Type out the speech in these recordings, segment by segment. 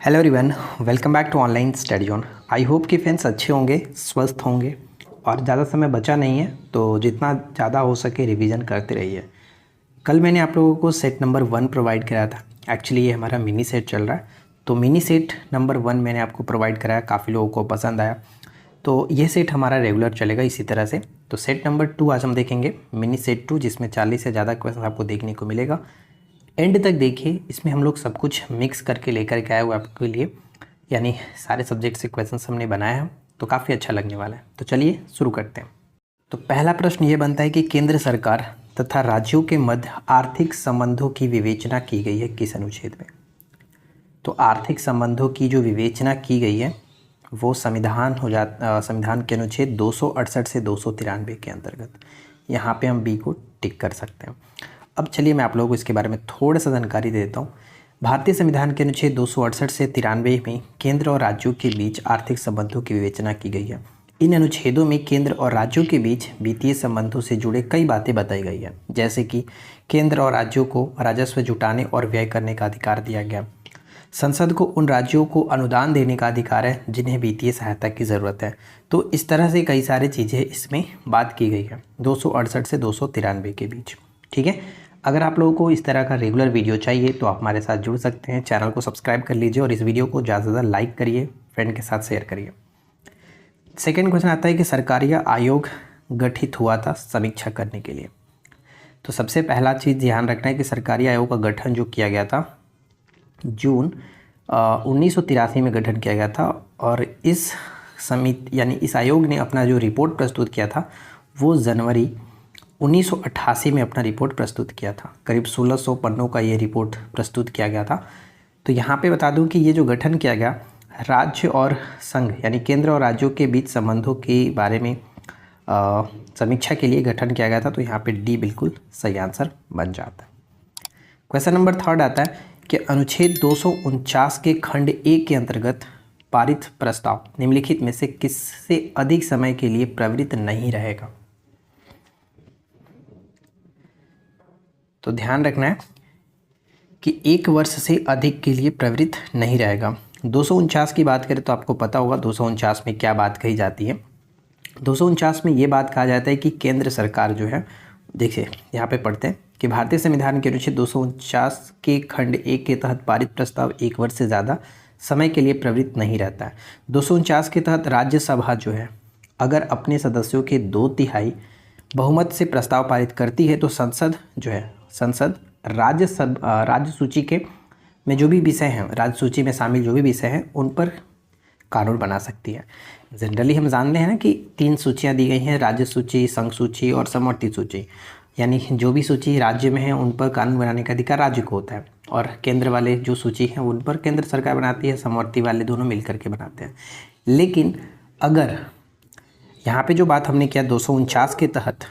Hello everyone, welcome back to online study zone. I hope कि friends अच्छे होंगे, स्वस्थ होंगे और ज़्यादा समय बचा नहीं है तो जितना ज़्यादा हो सके रिवीजन करते रहिए। कल मैंने आप लोगों को सेट नंबर 1 प्रोवाइड कराया था। एक्चुअली ये हमारा मिनी सेट चल रहा है, तो मिनी सेट नंबर 1 मैंने आपको प्रोवाइड कराया, काफ़ी लोगों को पसंद आया। तो ये सेट हमारा रेगुलर चलेगा इसी तरह से। तो सेट नंबर 2 आज हम देखेंगे, मिनी सेट 2, जिसमें 40 से ज़्यादा क्वेश्चन आपको देखने को मिलेगा। एंड तक देखिए, इसमें हम लोग सब कुछ मिक्स करके लेकर के आए हुए आपके लिए, यानी सारे सब्जेक्ट से क्वेश्चंस हमने बनाया है, तो काफ़ी अच्छा लगने वाला है। तो चलिए शुरू करते हैं। तो पहला प्रश्न ये बनता है कि केंद्र सरकार तथा राज्यों के मध्य आर्थिक संबंधों की विवेचना की गई है किस अनुच्छेद में? तो आर्थिक संबंधों की जो विवेचना की गई है वो संविधान के अनुच्छेद 268 से 293 के अंतर्गत। यहाँ पे हम बी को टिक कर सकते हैं। अब चलिए मैं आप लोगों को इसके बारे में थोड़ा सा जानकारी दे देता हूँ। भारतीय संविधान के अनुच्छेद 268 से 93 में केंद्र और राज्यों के बीच आर्थिक संबंधों की विवेचना की गई है। इन अनुच्छेदों में केंद्र और राज्यों के बीच वित्तीय संबंधों से जुड़े कई बातें बताई गई हैं, जैसे कि केंद्र और राज्यों को राजस्व जुटाने और व्यय करने का अधिकार दिया गया। संसद को उन राज्यों को अनुदान देने का अधिकार है जिन्हें वित्तीय सहायता की ज़रूरत है। तो इस तरह से कई सारी चीज़ें इसमें बात की गई है 268 से 293 के बीच। ठीक है, अगर आप लोगों को इस तरह का रेगुलर वीडियो चाहिए तो आप हमारे साथ जुड़ सकते हैं। चैनल को सब्सक्राइब कर लीजिए और इस वीडियो को ज़्यादा से ज़्यादा लाइक करिए, फ्रेंड के साथ शेयर करिए। सेकेंड क्वेश्चन आता है कि सरकारी आयोग गठित हुआ था समीक्षा करने के लिए। तो सबसे पहला चीज़ ध्यान रखना है कि सरकारी आयोग का गठन जो किया गया था जून 1983 में गठन किया गया था, और इस समिति यानी इस आयोग ने अपना जो रिपोर्ट प्रस्तुत किया था वो जनवरी 1988 में अपना रिपोर्ट प्रस्तुत किया था। करीब 1600 पन्नों का ये रिपोर्ट प्रस्तुत किया गया था। तो यहाँ पे बता दूं कि ये जो गठन किया गया राज्य और संघ यानी केंद्र और राज्यों के बीच संबंधों के बारे में समीक्षा के लिए गठन किया गया था। तो यहाँ पे डी बिल्कुल सही आंसर बन जाता है। क्वेश्चन नंबर 3 आता है कि अनुच्छेद 249 के खंड 1 के अंतर्गत पारित प्रस्ताव निम्नलिखित में से किससे अधिक समय के लिए प्रवृत्त नहीं रहेगा? तो ध्यान रखना है कि 1 वर्ष से अधिक के लिए प्रवृत्त नहीं रहेगा। 249 की बात करें तो आपको पता होगा 249 में क्या बात कही जाती है। 249 में ये बात कहा जाता है कि केंद्र सरकार जो है, देखिए यहाँ पे पढ़ते हैं कि भारतीय संविधान के अनुच्छेद 249 के खंड 1 के तहत पारित प्रस्ताव 1 वर्ष से ज़्यादा समय के लिए प्रवृत्त नहीं रहता है। 249 के तहत राज्यसभा जो है अगर अपने सदस्यों के 2/3 बहुमत से प्रस्ताव पारित करती है तो संसद जो है, संसद राज्य सूची के में जो भी विषय हैं, राज्य सूची में शामिल जो भी विषय हैं उन पर कानून बना सकती है। जनरली हम जानते हैं ना कि 3 सूचियां दी गई हैं, राज्य सूची, संघ सूची और समवर्ती सूची। यानी जो भी सूची राज्य में है उन पर कानून बनाने का अधिकार राज्य को होता है, और केंद्र वाले जो सूची हैं उन पर केंद्र सरकार बनाती है, समवर्ती वाले दोनों मिलकर के बनाते हैं। लेकिन अगर यहाँ पे जो बात हमने किया 249 के तहत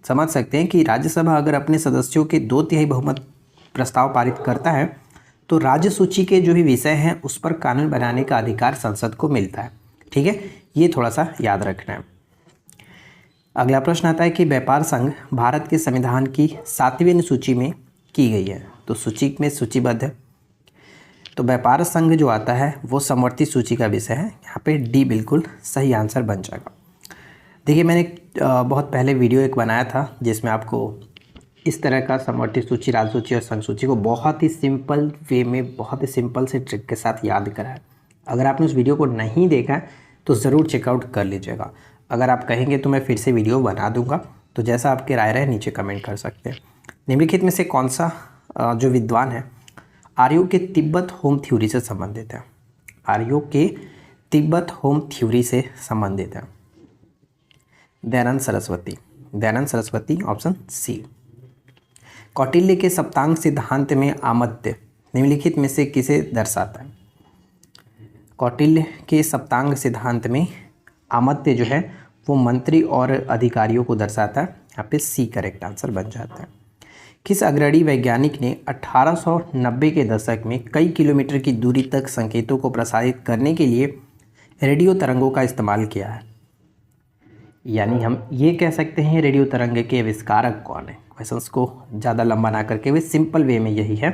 समझ सकते हैं कि राज्यसभा अगर अपने सदस्यों के 2/3 बहुमत प्रस्ताव पारित करता है तो राज्य सूची के जो भी विषय हैं उस पर कानून बनाने का अधिकार संसद को मिलता है। ठीक है, ये थोड़ा सा याद रखना है। अगला प्रश्न आता है कि व्यापार संघ भारत के संविधान की 7वीं अनुसूची में की गई है, तो सूची में सूचीबद्ध है। तो व्यापार संघ जो आता है वो समवर्ती सूची का विषय है। यहाँ पे डी बिल्कुल सही आंसर बन जाएगा। देखिए मैंने बहुत पहले वीडियो एक बनाया था जिसमें आपको इस तरह का समवर्ती सूची, राज्य सूची और संघ सूची को बहुत ही सिंपल वे में, बहुत ही सिंपल से ट्रिक के साथ याद कराया। अगर आपने उस वीडियो को नहीं देखा है तो ज़रूर चेकआउट कर लीजिएगा। अगर आप कहेंगे तो मैं फिर से वीडियो बना दूंगा, तो जैसा आपके राय रहे नीचे कमेंट कर सकते हैं। निम्नलिखित में से कौन सा जो विद्वान है आर्यों के तिब्बत होम थ्योरी से संबंधित है? आर्यों के तिब्बत होम थ्योरी से संबंधित है दयानंद सरस्वती। Dayanand Saraswati option C. कौटिल्य के सप्तांग सिद्धांत में आमत्य निम्नलिखित में से किसे दर्शाता है? कौटिल्य के सप्तांग सिद्धांत में आमत्य जो है वो मंत्री और अधिकारियों को दर्शाता है। यहाँ पे सी करेक्ट आंसर बन जाता है। किस अग्रणी वैज्ञानिक ने 1890 के दशक में कई किलोमीटर की दूरी तक संकेतों को प्रसारित करने के लिए रेडियो तरंगों का इस्तेमाल किया है? यानी हम ये कह सकते हैं रेडियो तरंग के आविष्कारक कौन है? क्वेश्चंस को ज़्यादा लंबा ना करके वे सिंपल वे में यही है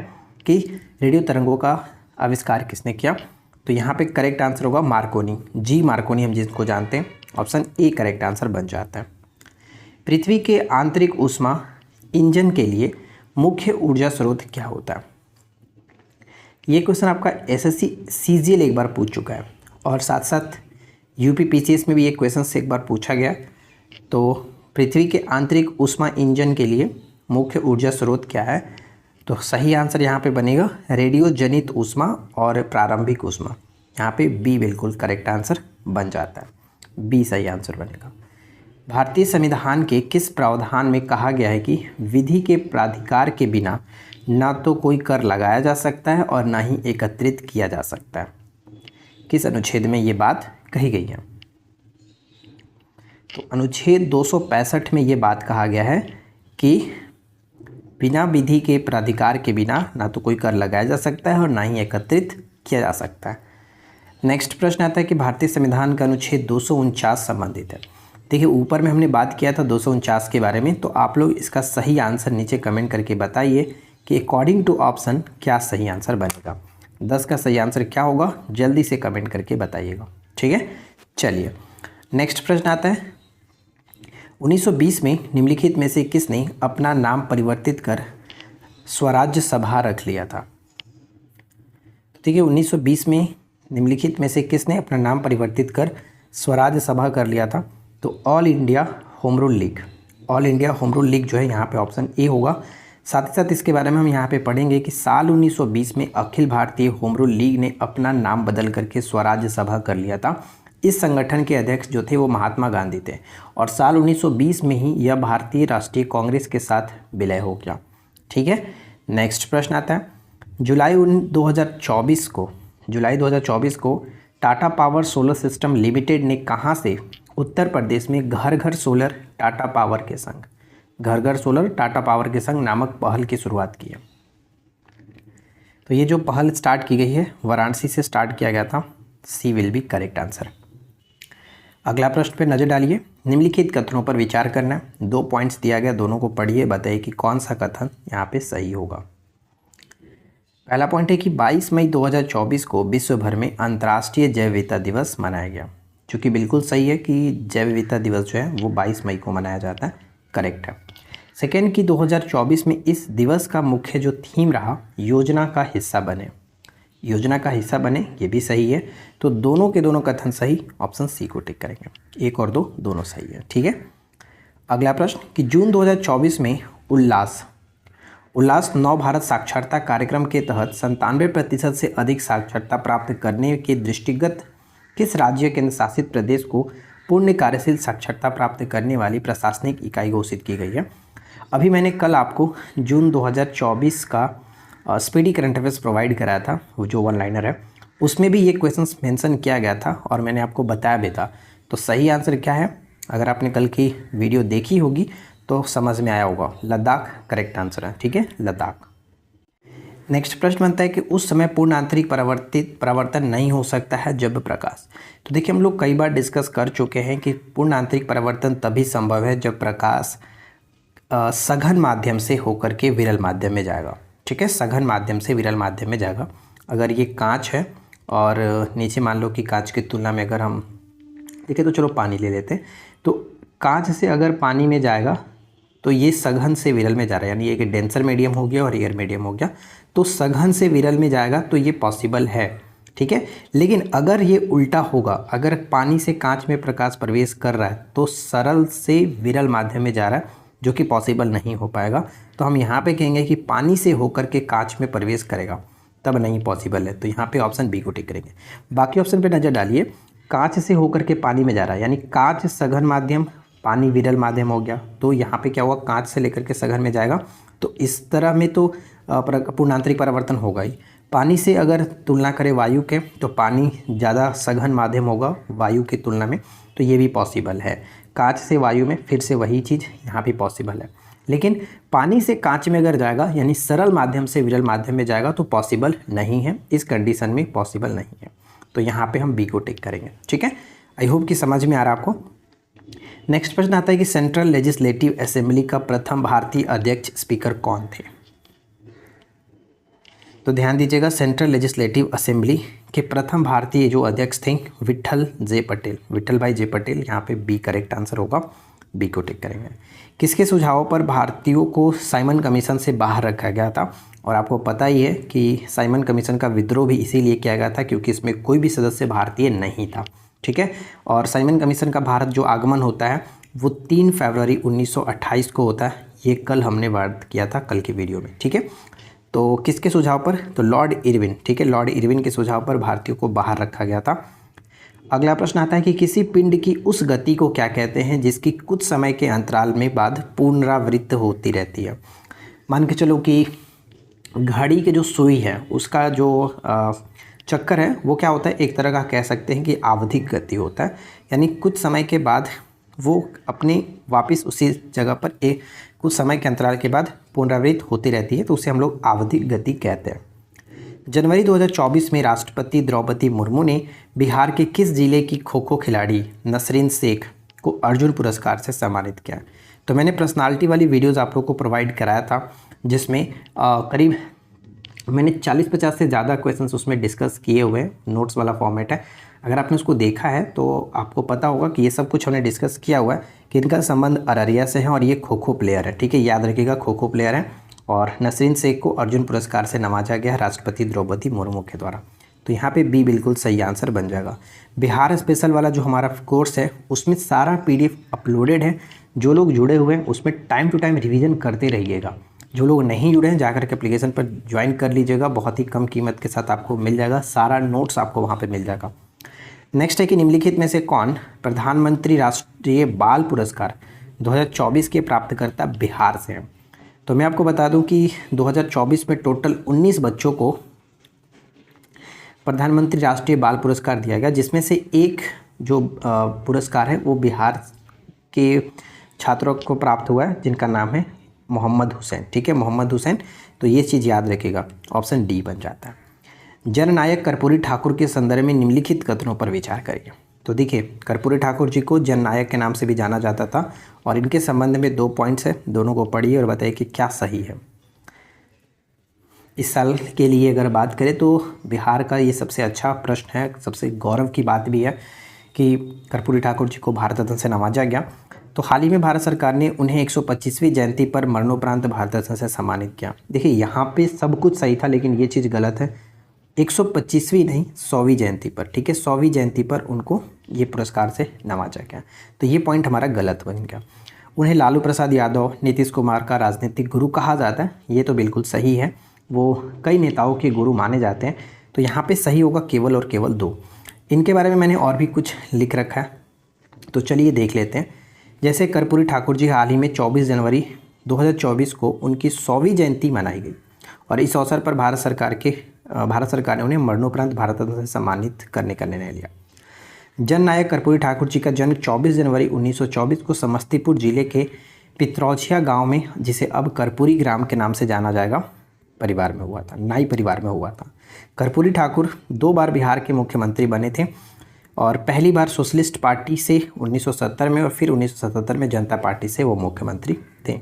कि रेडियो तरंगों का आविष्कार किसने किया? तो यहाँ पे करेक्ट आंसर होगा मार्कोनी, जी मार्कोनी हम जिसको जानते हैं। ऑप्शन ए करेक्ट आंसर बन जाता है। पृथ्वी के आंतरिक ऊष्मा इंजन के लिए मुख्य ऊर्जा स्रोत क्या होता है? ये क्वेश्चन आपका एसएससी सीजीएल एक बार पूछ चुका है और साथ साथ यूपी पीसीएस में भी ये क्वेश्चन से एक बार पूछा गया। तो पृथ्वी के आंतरिक ऊष्मा इंजन के लिए मुख्य ऊर्जा स्रोत क्या है? तो सही आंसर यहाँ पे बनेगा रेडियो जनित ऊष्मा और प्रारंभिक ऊष्मा। यहाँ पे बी बिल्कुल करेक्ट आंसर बन जाता है, बी सही आंसर बनेगा। भारतीय संविधान के किस प्रावधान में कहा गया है कि विधि के प्राधिकार के बिना ना तो कोई कर लगाया जा सकता है और ना ही एकत्रित किया जा सकता है? किस अनुच्छेद में ये बात कही गई है? तो अनुच्छेद 265 में ये बात कहा गया है कि बिना विधि के प्राधिकार के बिना ना तो कोई कर लगाया जा सकता है और ना ही एकत्रित किया जा सकता है। नेक्स्ट प्रश्न आता है कि भारतीय संविधान का अनुच्छेद 249 संबंधित है। देखिए ऊपर में हमने बात किया था 249 के बारे में, तो आप लोग इसका सही आंसर नीचे कमेंट करके बताइए कि अकॉर्डिंग टू ऑप्शन क्या सही आंसर बनेगा। 10 का सही आंसर क्या होगा जल्दी से कमेंट करके बताइएगा, ठीक है। चलिए नेक्स्ट प्रश्न आता है 1920 में निम्नलिखित में से किसने अपना नाम परिवर्तित कर स्वराज्य सभा रख लिया था? ठीक है 1920 में निम्नलिखित में से किसने अपना नाम परिवर्तित कर स्वराज्य सभा कर लिया था? तो all India home rule league, all India home rule league जो है यहाँ पे ऑप्शन ए होगा। साथ ही साथ इसके बारे में हम यहाँ पे पढ़ेंगे कि साल 1920 में Akhil Bharatiya home rule league ने अपना नाम बदल करके स्वराज्य सभा कर लिया था। इस संगठन के अध्यक्ष जो थे वो महात्मा गांधी थे और साल 1920 में ही यह भारतीय राष्ट्रीय कांग्रेस के साथ विलय हो गया, ठीक है। नेक्स्ट प्रश्न आता है जुलाई 2024 को Tata power solar system limited ने कहाँ से उत्तर प्रदेश में घर घर सोलर टाटा पावर के संग, घर घर सोलर टाटा पावर के संग नामक पहल की शुरुआत की है? तो ये जो पहल स्टार्ट की गई है वाराणसी से स्टार्ट किया गया था, सी विल बी करेक्ट आंसर। अगला प्रश्न पे नजर डालिए, निम्नलिखित कथनों पर विचार करना है। 2 पॉइंट्स दिया गया, दोनों को पढ़िए, बताइए कि कौन सा कथन यहाँ पे सही होगा। पहला पॉइंट है कि 22 मई 2024 को विश्व भर में अंतर्राष्ट्रीय जैव विविधता दिवस मनाया गया, जो कि बिल्कुल सही है कि जैव विविधता दिवस जो है वो 22 मई को मनाया जाता है, करेक्ट है। सेकेंड कि 2024 में इस दिवस का मुख्य जो थीम रहा योजना का हिस्सा बने, योजना का हिस्सा बने, ये भी सही है। तो दोनों के दोनों कथन सही, ऑप्शन सी को टिक करेंगे, 1 और 2 दोनों सही है, ठीक है। अगला प्रश्न कि जून 2024 में उल्लास नव भारत साक्षरता कार्यक्रम के तहत 97% से अधिक साक्षरता प्राप्त करने के दृष्टिगत किस राज्य केंद्र शासित प्रदेश को पूर्ण कार्यशील साक्षरता प्राप्त करने वाली प्रशासनिक इकाई घोषित की गई है? अभी मैंने कल आपको जून 2024 का स्पीडी करंट अफेयर्स प्रोवाइड कराया था, वो जो 1 लाइनर है, उसमें भी ये क्वेश्चंस मेंशन किया गया था और मैंने आपको बताया भी था। तो सही आंसर क्या है? अगर आपने कल की वीडियो देखी होगी तो समझ में आया होगा, लद्दाख करेक्ट आंसर है, ठीक है, लद्दाख। नेक्स्ट प्रश्न बनता है कि उस समय पूर्ण आंतरिक परावर्तन नहीं हो सकता है जब प्रकाश। तो देखिए हम लोग कई बार डिस्कस कर चुके हैं कि पूर्ण आंतरिक परावर्तन तभी संभव है जब प्रकाश सघन माध्यम से होकर के विरल माध्यम में जाएगा, ठीक है, सघन माध्यम से विरल माध्यम में जाएगा। अगर ये कांच है और नीचे मान लो कि कांच की तुलना में अगर हम देखें तो चलो पानी ले लेते हैं, तो कांच से अगर पानी में जाएगा तो ये सघन से विरल में जा रहा है, यानी एक डेंसर मीडियम हो गया और एयर मीडियम हो गया, तो सघन से विरल में जाएगा तो ये पॉसिबल है, ठीक है। लेकिन अगर ये उल्टा होगा, अगर पानी से कांच में प्रकाश प्रवेश कर रहा है तो सरल से विरल माध्यम में जा रहा है, जो कि पॉसिबल नहीं हो पाएगा। तो हम यहाँ पे कहेंगे कि पानी से होकर के कांच में प्रवेश करेगा, तब नहीं पॉसिबल है। तो यहाँ पे ऑप्शन बी को टिक करेंगे। बाकी ऑप्शन पे नज़र डालिए, कांच से होकर के पानी में जा रहा है, यानी कांच सघन माध्यम, पानी विरल माध्यम हो गया, तो यहाँ पे क्या हुआ, कांच से लेकर के सघन में जाएगा, तो इस तरह में तो पूर्णांतरिक परावर्तन होगा ही। पानी से अगर तुलना करें वायु के, तो पानी ज़्यादा सघन माध्यम होगा वायु की तुलना में, तो ये भी पॉसिबल है। कांच से वायु में फिर से वही चीज़ यहाँ भी पॉसिबल है। लेकिन पानी से कांच में अगर जाएगा, यानी सरल माध्यम से विरल माध्यम में जाएगा, तो पॉसिबल नहीं है, इस कंडीशन में पॉसिबल नहीं है। तो यहाँ पे हम बी को टिक करेंगे, ठीक है। आई होप कि समझ में आ रहा आपको। नेक्स्ट प्रश्न आता है कि सेंट्रल लेजिस्लेटिव असेंबली का प्रथम भारतीय अध्यक्ष स्पीकर कौन थे? तो ध्यान दीजिएगा, सेंट्रल लेजिस्लेटिव असेंबली के प्रथम भारतीय जो अध्यक्ष थे विट्ठल जे पटेल, विट्ठल भाई जे पटेल। यहाँ पे बी करेक्ट आंसर होगा, बी को टिक करेंगे। किसके सुझावों पर भारतीयों को साइमन कमीशन से बाहर रखा गया था? और आपको पता ही है कि साइमन कमीशन का विद्रोह भी इसीलिए किया गया था क्योंकि इसमें कोई भी सदस्य भारतीय नहीं था। ठीक है, और साइमन कमीशन का भारत जो आगमन होता है वो 3 फरवरी 1928 को होता है। ये कल हमने बात किया था, कल के वीडियो में। ठीक है, तो किसके सुझाव पर? तो लॉर्ड इरविन। ठीक है, लॉर्ड इरविन के सुझाव पर भारतीयों को बाहर रखा गया था। अगला प्रश्न आता है कि किसी पिंड की उस गति को क्या कहते हैं जिसकी कुछ समय के अंतराल में बाद पुनरावृत्त होती रहती है? मान के चलो कि घड़ी के जो सुई है उसका जो चक्कर है वो क्या होता है, एक तरह का कह सकते हैं कि आवधिक गति होता है, यानी कुछ समय के बाद वो अपने वापस उसी जगह पर एक कुछ समय के अंतराल के बाद पुनरावृत्त होती रहती है, तो उसे हम लोग आवधिक गति कहते हैं। जनवरी 2024 में राष्ट्रपति द्रौपदी मुर्मू ने बिहार के किस जिले की खो खो खिलाड़ी नसरीन शेख को अर्जुन पुरस्कार से सम्मानित किया? तो मैंने पर्सनालिटी वाली वीडियोज़ आप लोग को प्रोवाइड कराया था जिसमें करीब मैंने 40-50 से ज़्यादा क्वेश्चंस उसमें डिस्कस किए हुए हैं, नोट्स वाला फॉर्मेट है। अगर आपने उसको देखा है तो आपको पता होगा कि ये सब कुछ हमने डिस्कस किया हुआ है कि इनका संबंध अररिया से है और ये खो खो प्लेयर है। ठीक है, याद रखिएगा, खो खो प्लेयर है और नसरीन शेख को अर्जुन पुरस्कार से नवाजा गया राष्ट्रपति द्रौपदी मुर्मू के द्वारा। तो यहाँ पे बी बिल्कुल सही आंसर बन जाएगा। बिहार स्पेशल वाला जो हमारा कोर्स है उसमें सारा PDF अपलोडेड है। जो लोग जुड़े हुए हैं उसमें टाइम टू टाइम रिवीजन करते रहिएगा। जो लोग नहीं जुड़े हैं जाकर के एप्लीकेशन पर ज्वाइन कर लीजिएगा, बहुत ही कम कीमत के साथ आपको मिल जाएगा, सारा नोट्स आपको वहाँ पे मिल जाएगा। नेक्स्ट है कि निम्नलिखित में से कौन प्रधानमंत्री राष्ट्रीय बाल पुरस्कार 2024 के प्राप्तकर्ता बिहार से हैं? तो मैं आपको बता दूं कि 2024 में टोटल 19 बच्चों को प्रधानमंत्री राष्ट्रीय बाल पुरस्कार दिया गया, जिसमें से एक जो पुरस्कार है वो बिहार के छात्रों को प्राप्त हुआ है जिनका नाम है मोहम्मद हुसैन। ठीक है, मोहम्मद हुसैन। तो ये चीज़ याद रखिएगा, ऑप्शन डी बन जाता है। जननायक कर्पूरी ठाकुर के संदर्भ में निम्नलिखित कथनों पर विचार करिए। तो देखिए, कर्पूरी ठाकुर जी को जननायक के नाम से भी जाना जाता था और इनके संबंध में 2 पॉइंट्स है, दोनों को पढ़िए और बताइए कि क्या सही है। इस साल के लिए अगर बात करें तो बिहार का ये सबसे अच्छा प्रश्न है, सबसे गौरव की बात भी है कि कर्पूरी ठाकुर जी को भारत रत्न से नवाजा गया। तो हाल ही में भारत सरकार ने उन्हें 125वीं जयंती पर मरणोपरांत भारत रत्न से सम्मानित किया। देखिए, यहाँ पे सब कुछ सही था लेकिन ये चीज़ गलत है, 125वीं नहीं 100वीं जयंती पर। ठीक है, 100वीं जयंती पर उनको ये पुरस्कार से नवाजा गया। तो ये पॉइंट हमारा गलत बन गया। उन्हें लालू प्रसाद यादव, नीतीश कुमार का राजनीतिक गुरु कहा जाता है, ये तो बिल्कुल सही है, वो कई नेताओं के गुरु माने जाते हैं। तो यहाँ पे सही होगा केवल और केवल 2। इनके बारे में मैंने और भी कुछ लिख रखा है, तो चलिए देख लेते हैं। जैसे कर्पूरी ठाकुर जी हाल ही में 24 जनवरी 2024 को उनकी 100वीं जयंती मनाई गई और इस अवसर पर भारत सरकार ने उन्हें मरणोपरांत भारत रत्न से सम्मानित करने का निर्णय लिया। जननायक कर्पूरी ठाकुर जी का जन्म 24 जनवरी 1924 को समस्तीपुर जिले के पित्रौछिया गांव में, जिसे अब कर्पूरी ग्राम के नाम से जाना जाएगा, परिवार में हुआ था, नाई परिवार में हुआ था। कर्पूरी ठाकुर 2 बार बिहार के मुख्यमंत्री बने थे और पहली बार सोशलिस्ट पार्टी से 1970 में और फिर 1977 में जनता पार्टी से वो मुख्यमंत्री थे।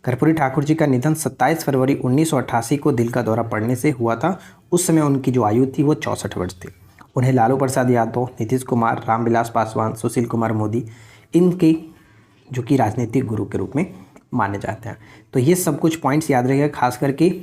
कर्पूरी ठाकुर जी का निधन 27 फरवरी 1988 को दिल का दौरा पड़ने से हुआ था। उस समय उनकी जो आयु थी वो 64 वर्ष थी। उन्हें लालू प्रसाद यादव, नीतीश कुमार, रामविलास पासवान, सुशील कुमार मोदी इनके जो कि राजनीतिक गुरु के रूप में माने जाते हैं। तो ये सब कुछ पॉइंट्स याद रखिएगा, खास करके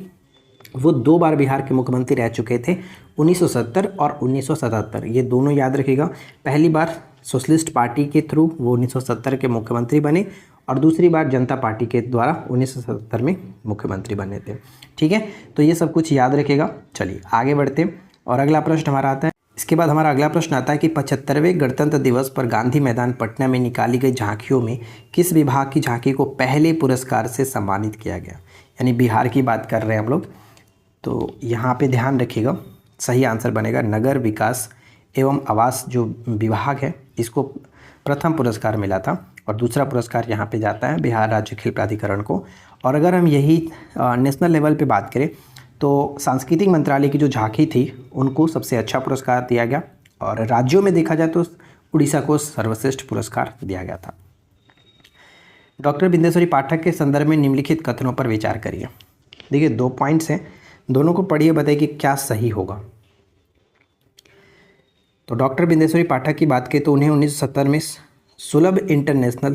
वो 2 बार बिहार के मुख्यमंत्री रह चुके थे, 1970 और 1977, ये दोनों याद रखिएगा। पहली बार सोशलिस्ट पार्टी के थ्रू वो 1970 के मुख्यमंत्री बने और दूसरी बार जनता पार्टी के द्वारा 1977 में मुख्यमंत्री बने थे। ठीक है, तो ये सब कुछ याद रखिएगा। चलिए आगे बढ़ते हैं और अगला प्रश्न हमारा आता है। इसके बाद हमारा अगला प्रश्न आता है कि 75वें गणतंत्र दिवस पर गांधी मैदान पटना में निकाली गई झांकियों में किस विभाग की झांकी को पहले पुरस्कार से सम्मानित किया गया? यानी बिहार की बात कर रहे हैं हम लोग। तो यहाँ पे ध्यान रखिएगा, सही आंसर बनेगा नगर विकास एवं आवास जो विभाग है, इसको प्रथम पुरस्कार मिला था और दूसरा पुरस्कार यहाँ पे जाता है बिहार राज्य खेल प्राधिकरण को। और अगर हम यही नेशनल लेवल पे बात करें तो सांस्कृतिक मंत्रालय की जो झांकी थी उनको सबसे अच्छा पुरस्कार दिया गया और राज्यों में देखा जाए तो उड़ीसा को सर्वश्रेष्ठ पुरस्कार दिया गया था। डॉक्टर बिंदेश्वरी पाठक के संदर्भ में निम्नलिखित कथनों पर विचार करिए। देखिए 2 पॉइंट्स हैं। दोनों को पढ़िए, बताइए कि क्या सही होगा। तो डॉक्टर बिंदेश्वरी पाठक की बात करें तो उन्हें 1970 में सुलभ इंटरनेशनल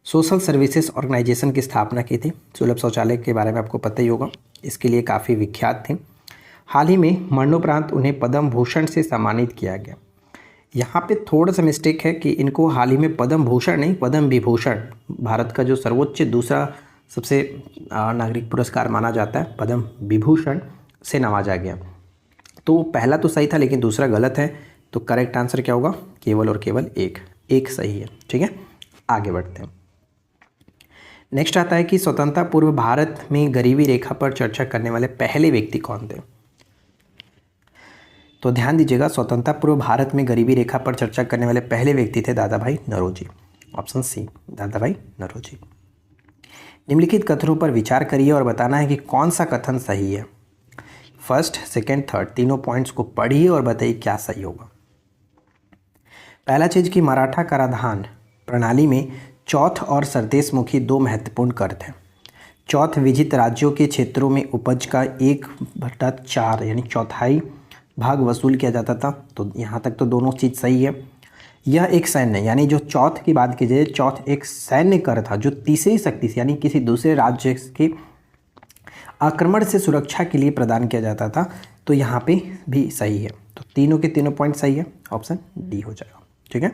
सोशल सर्विसेज ऑर्गेनाइजेशन की स्थापना की थी। सुलभ शौचालय के बारे में आपको पता ही होगा, इसके लिए काफ़ी विख्यात थे। हाल ही में मरणोपरांत उन्हें पद्म भूषण से सम्मानित किया गया। यहाँ पे थोड़ा सा मिस्टेक है कि इनको हाल ही में पद्म भूषण नहीं, पद्म विभूषण, भारत का जो सर्वोच्च दूसरा सबसे नागरिक पुरस्कार माना जाता है, पद्म विभूषण से नवाजा गया। तो पहला तो सही था लेकिन दूसरा गलत है। तो करेक्ट आंसर क्या होगा? केवल और केवल एक सही है। ठीक है, आगे बढ़ते हैं। नेक्स्ट आता है कि स्वतंत्रता पूर्व भारत में गरीबी रेखा पर चर्चा करने वाले पहले व्यक्ति कौन थे? तो ध्यान दीजिएगा, स्वतंत्रता पूर्व भारत में गरीबी रेखा पर चर्चा करने वाले पहले व्यक्ति थे दादा भाई नौरोजी। ऑप्शन सी, दादा भाई नौरोजी। निम्नलिखित कथनों पर विचार करिए और बताना है कि कौन सा कथन सही है। फर्स्ट, सेकेंड, थर्ड, तीनों पॉइंट्स को पढ़िए और बताइए क्या सही होगा। पहला चीज कि मराठा कराधान प्रणाली में चौथ और सरदेशमुखी दो महत्वपूर्ण कर थे। चौथ विजित राज्यों के क्षेत्रों में उपज का 1/4 यानी चौथाई भाग वसूल किया जाता था। तो यहाँ तक तो दोनों चीज़ सही है। यह एक सैन्य यानी जो चौथ की बात की जाए, चौथ एक सैन्य कर था जो तीसरी शक्ति से यानी किसी दूसरे राज्य के आक्रमण से सुरक्षा के लिए प्रदान किया जाता था। तो यहाँ पे भी सही है। तो तीनों के तीनों पॉइंट सही है, ऑप्शन डी हो जाएगा। ठीक है,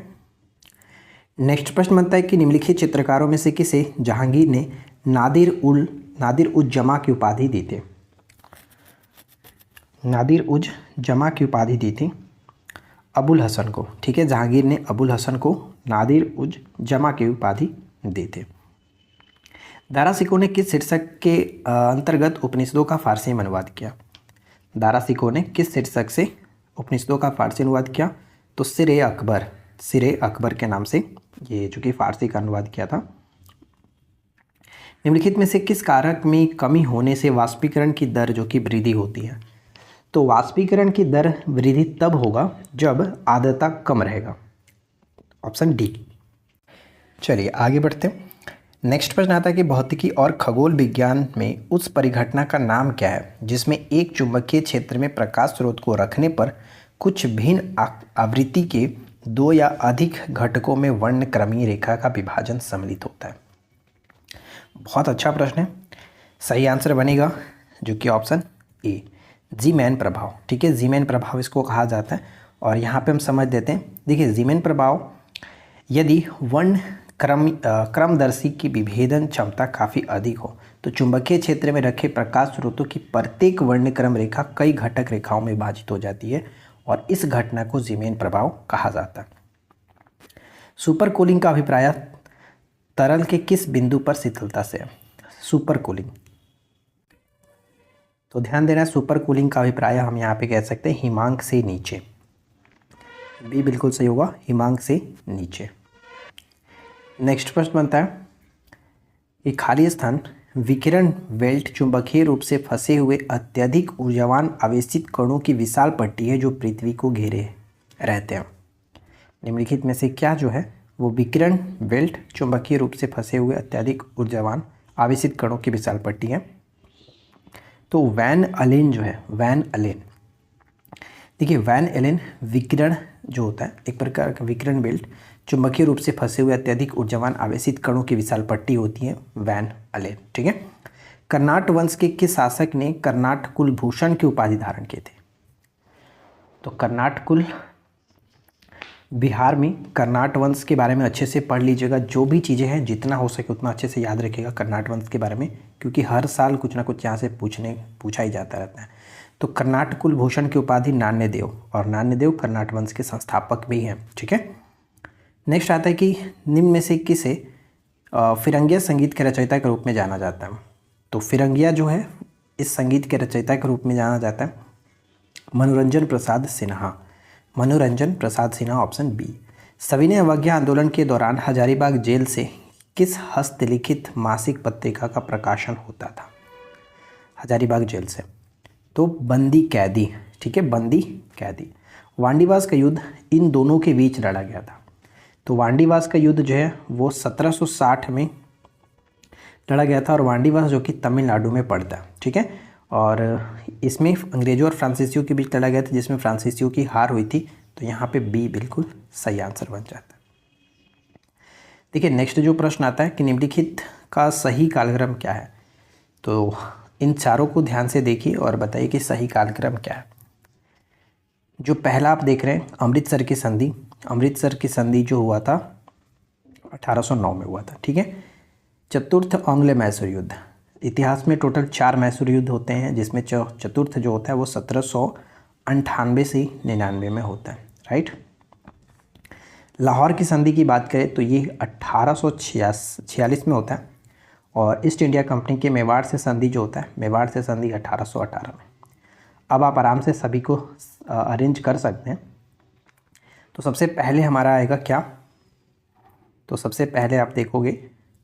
नेक्स्ट प्रश्न बनता है कि निम्नलिखित चित्रकारों में से किसे जहांगीर ने नादिर उज जमा की उपाधि दी थी? नादिर उज जमा की उपाधि दी थी अबुल हसन को। ठीक है, जहांगीर ने अबुल हसन को नादिर उज जमा की उपाधि दी थी। दारा सिकों ने किस शीर्षक के अंतर्गत उपनिषदों का फारसी में अनुवाद किया? दारा सिकों ने किस शीर्षक से उपनिषदों का फारसी अनुवाद किया? तो सिरे अकबर के नाम से ये जो कि फारसी का अनुवाद किया था। निम्नलिखित में से किस कारक में कमी होने से वाष्पीकरण की दर जो कि वृद्धि होती है? तो वाष्पीकरण की दर वृद्धि तब होगा जब आर्द्रता कम रहेगा। Option D. चलिए आगे बढ़ते हैं। नेक्स्ट प्रश्न आता है कि भौतिकी और खगोल विज्ञान में उस परिघटना का नाम क्या है जिसमें एक चुंबकीय क्षेत्र में प्रकाश स्रोत को रखने पर कुछ भिन्न आवृत्ति के दो या अधिक घटकों में वर्णक्रमीय रेखा का विभाजन सम्मिलित होता है? बहुत अच्छा प्रश्न है। सही आंसर बनेगा जो कि ऑप्शन ए, जीमैन प्रभाव। ठीक है, जीमैन प्रभाव इसको कहा जाता है। और यहाँ पे हम समझ देते हैं। देखिए, जीमैन प्रभाव यदि वर्ण क्रमदर्शी की विभेदन क्षमता काफ़ी अधिक हो तो चुंबकीय क्षेत्र में रखे प्रकाश स्रोतों की प्रत्येक वर्णक्रम रेखा कई घटक रेखाओं में विभाजित हो जाती है और इस घटना को जीमैन प्रभाव कहा जाता है। सुपर कूलिंग का अभिप्राय तरल के किस बिंदु पर शीतलता से है? सुपर कूलिंग, तो ध्यान देना, सुपर कूलिंग का अभिप्राय हम यहाँ पे कह सकते हैं हिमांक से नीचे। बी बिल्कुल सही होगा, हिमांक से नीचे। नेक्स्ट प्रश्न बनता है कि खाली स्थान विकिरण बेल्ट चुंबकीय रूप से फंसे हुए अत्यधिक ऊर्जावान आवेशित कणों की विशाल पट्टी है जो पृथ्वी को घेरे रहते हैं। निम्नलिखित में से क्या जो है वो विकिरण बेल्ट चुंबकीय रूप से फंसे हुए अत्यधिक ऊर्जावान आवेशित कणों की विशाल पट्टी है? तो वैन अलेन जो है, वैन अलेन, देखिए वैन एलेन विकिरण जो होता है एक प्रकार का विकिरण बेल्ट चुंबकीय रूप से फंसे हुए अत्यधिक ऊर्जावान आवेशित कणों की विशाल पट्टी होती है वैन अलेन। ठीक है, कर्नाट वंश के किस शासक ने कर्नाट कुलभूषण की उपाधि धारण की थी? तो कर्नाट कुल, बिहार में कर्नाट वंश के बारे में अच्छे से पढ़ लीजिएगा। जो भी चीज़ें हैं जितना हो सके उतना अच्छे से याद रखिएगा कर्नाट वंश के बारे में, क्योंकि हर साल कुछ ना कुछ यहाँ से पूछा ही जाता रहता है। तो कर्नाट कुलभूषण की उपाधि नान्यदेव, और नान्यदेव कर्नाट वंश के संस्थापक भी हैं। ठीक है, नेक्स्ट आता है कि निम्न में से किसे फिरंगिया संगीत के रचयिता के रूप में जाना जाता है? तो फिरंगिया जो है इस संगीत के रचयिता के रूप में जाना जाता है मनोरंजन प्रसाद सिन्हा। मनोरंजन प्रसाद सिन्हा, ऑप्शन बी। सविनय अवज्ञा आंदोलन के दौरान हजारीबाग जेल से किस हस्तलिखित मासिक पत्रिका का प्रकाशन होता था? हजारीबाग जेल से, तो बंदी कैदी। ठीक है, बंदी कैदी। वांडीवास का युद्ध इन दोनों के बीच लड़ा गया था। तो वांडीवास का युद्ध जो है वो 1760 में लड़ा गया था और वांडीवास जो कि तमिलनाडु में पड़ता है। ठीक है, और इसमें अंग्रेज़ों और फ्रांसीसियों के बीच लड़ा गया था, जिसमें फ्रांसीसियों की हार हुई थी। तो यहाँ पे बी बिल्कुल सही आंसर बन जाता है। देखिए नेक्स्ट जो प्रश्न आता है कि निम्नलिखित का सही कालक्रम क्या है। तो इन चारों को ध्यान से देखिए और बताइए कि सही कालक्रम क्या है। जो पहला आप देख रहे हैं अमृतसर की संधि, अमृतसर की संधि जो हुआ था 1809 में हुआ था, ठीक है। चतुर्थ आंग्ल मैसूर युद्ध, इतिहास में टोटल 4 मैसूर युद्ध होते हैं, जिसमें चतुर्थ जो होता है वो 1798 से 99 में होता है, राइट। लाहौर की संधि की बात करें तो ये 1846 में होता है, और ईस्ट इंडिया कंपनी के मेवाड़ से संधि जो होता है, मेवाड़ से संधि 1818 में। अब आप आराम से सभी को अरेंज कर सकते हैं। तो सबसे पहले हमारा आएगा क्या, तो सबसे पहले आप देखोगे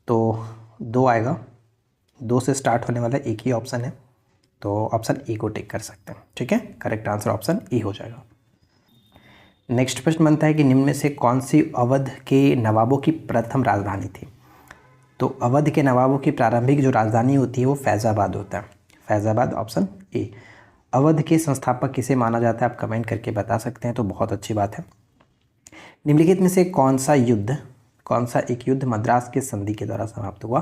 तो 2 आएगा, 2 से स्टार्ट होने वाला एक ही ऑप्शन है, तो ऑप्शन ए को टिक कर सकते हैं, ठीक है। करेक्ट आंसर ऑप्शन ए हो जाएगा। नेक्स्ट प्रश्न बनता है कि निम्न में से कौन सी अवध के नवाबों की प्रथम राजधानी थी। तो अवध के नवाबों की प्रारंभिक जो राजधानी होती है वो फैज़ाबाद होता है, फैज़ाबाद ऑप्शन ए। अवध के संस्थापक किसे माना जाता है, आप कमेंट करके बता सकते हैं, तो बहुत अच्छी बात है। निम्नलिखित में से कौन सा एक युद्ध मद्रास के संधि के द्वारा समाप्त हुआ।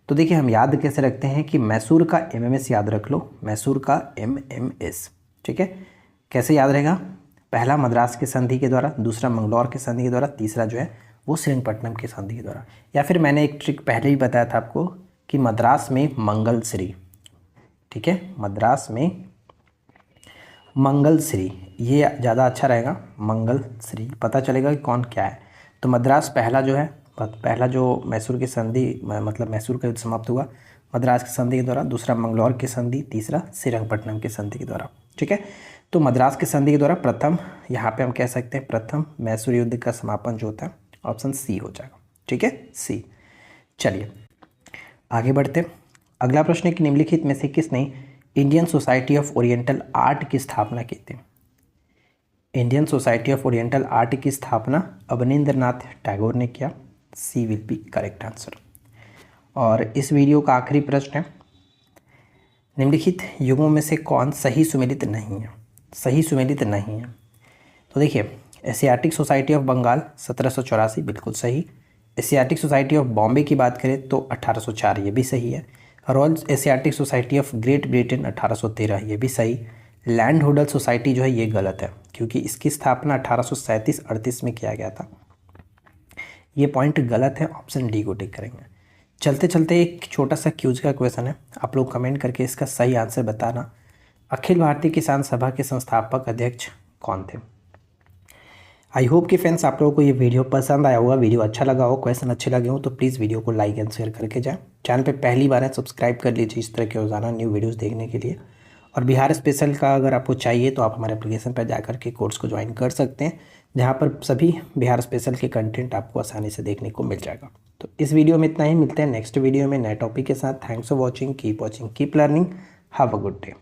तो देखिए हम याद कैसे रखते हैं कि मैसूर का एमएमएस याद रख लो, मैसूर का एमएमएस, ठीक है। कैसे याद रहेगा, पहला मद्रास के संधि के द्वारा, दूसरा मंगलौर के संधि के द्वारा, तीसरा जो है वो श्रीरंगपट्टनम के संधि के द्वारा। या फिर मैंने एक ट्रिक पहले ही बताया था आपको कि मद्रास में मंगलश्री, ठीक है, मद्रास में मंगलश्री, ये ज़्यादा अच्छा रहेगा, मंगलश्री, पता चलेगा कि कौन क्या है। तो मद्रास पहला जो है, पहला जो मैसूर की संधि मतलब मैसूर का युद्ध समाप्त हुआ मद्रास की संधि के द्वारा, दूसरा मंगलौर की संधि, तीसरा श्रीरंगपट्टनम की संधि के द्वारा, ठीक है। तो मद्रास की संधि के द्वारा प्रथम, यहाँ पे हम कह सकते हैं प्रथम मैसूर युद्ध का समापन जो होता है ऑप्शन सी हो जाएगा, ठीक है, सी। चलिए आगे बढ़ते। अगला प्रश्न है कि निम्नलिखित में से किसने Indian society of oriental art की स्थापना की थी। Indian society of oriental art की स्थापना अवनींद्रनाथ टैगोर ने किया, सी विल बी करेक्ट आंसर। और इस वीडियो का आखिरी प्रश्न है, निम्नलिखित युगों में से कौन सही सुमेलित नहीं है, सही सुमेलित नहीं है। तो देखिए एशियाटिक सोसाइटी ऑफ बंगाल 1784 बिल्कुल सही, एशियाटिक सोसाइटी ऑफ बॉम्बे की बात करें तो 1804 ये भी सही है, royal Asiatic society of great Britain 1813 ये भी सही, लैंड होल्डर सोसाइटी जो है ये गलत है क्योंकि इसकी स्थापना 1837-38 में किया गया था, ये पॉइंट गलत है, ऑप्शन डी को टिक करेंगे। चलते चलते एक छोटा सा क्यूज का क्वेश्चन है, आप लोग कमेंट करके इसका सही आंसर बताना। अखिल भारतीय किसान सभा के संस्थापक अध्यक्ष कौन थे। आई होप कि फ्रेंड्स आप लोगों को ये वीडियो पसंद आया होगा, वीडियो अच्छा लगा हो, क्वेश्चन अच्छे लगे हो तो प्लीज़ वीडियो को लाइक एंड शेयर करके जाएं। चैनल पे पहली बार है सब्सक्राइब कर लीजिए इस तरह के रोजाना न्यू वीडियोस देखने के लिए। और बिहार स्पेशल का अगर आपको चाहिए तो आप हमारे एप्लीकेशन पर जाकर के कोर्स को ज्वाइन कर सकते हैं, जहाँ पर सभी बिहार स्पेशल के कंटेंट आपको आसानी से देखने को मिल जाएगा। तो इस वीडियो में इतना ही, मिलते हैं नेक्स्ट वीडियो में नए टॉपिक के साथ। Thanks for watching, keep learning, have a good day.